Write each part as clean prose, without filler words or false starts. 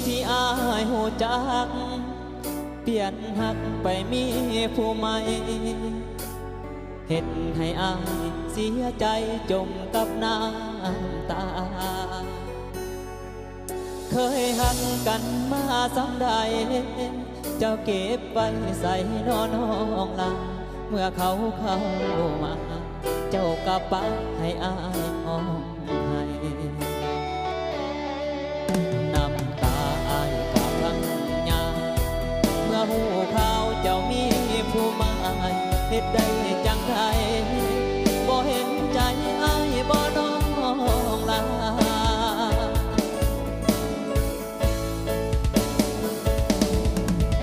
ที่อายหูจักเปลี่ยนหักไปมีผู้ใหม่เห็นให้อายเสียใจจมกับน้ำตาเคยหักกันมาสำใดเจ้าเก็บไว้ใส่นอนห้องลาเมื่อเขาเข้ามาเจ้ากลับไปให้อายห้องให้น้ำตาอายกับพังยาเมื่อหูข่าวเจ้ามีผู้ใหม่เฮ็ดได้จังไดบ่เห็นใจอายบ่น้องลา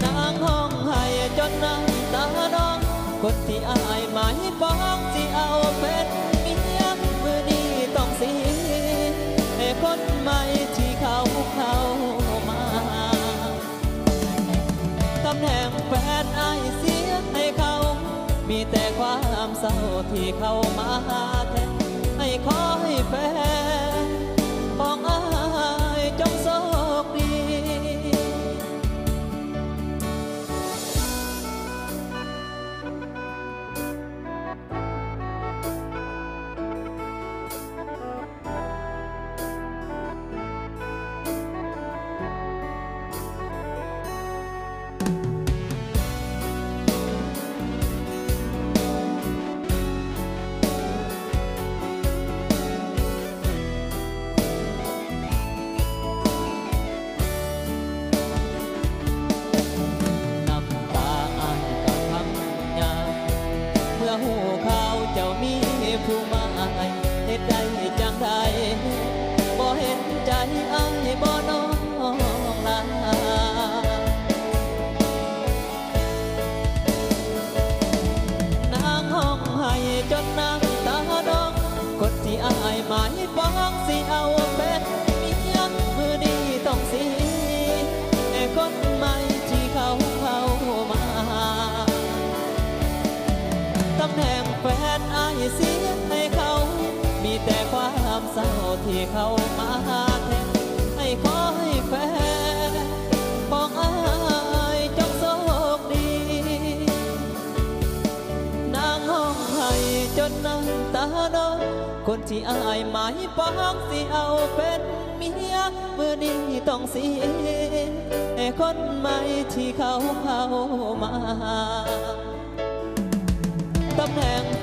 นางห้องให้จนน้ำตาน้องคนที่อายหมายปองสิเอาเป็นเมียมือนี้ต้องเสียให้คนใหม่ที่เขามาตำแหน่งแฟนอายเสียให้เขามีแต่ความเศร้าที่เข้ามาแทนให้ขอให้แฟนของอายจงโชคดีหูข่าวเจ้ามีผู้ใหม่เฮ็ดได้จังใดบ่เห็นใจอายบ่น้องลานางห้องให้จนน้ำตาดองคนที่อายหมายปองสิเอาเป็นเมียมือนี้ต้องสิให้คนใหม่ที่เขามาตำแหน่งแฟนอายเสียให้เขามีแต่ความเศร้าที่เขามาแทนให้ขอให้แฟนของอายจงโชคดีนางห้องให้จนน้ำตาดองคนที่อายหมายปองสิเอาเป็นเมียมือนี้ต้องเสียให้คนใหม่ที่เขามาตำแหน่ง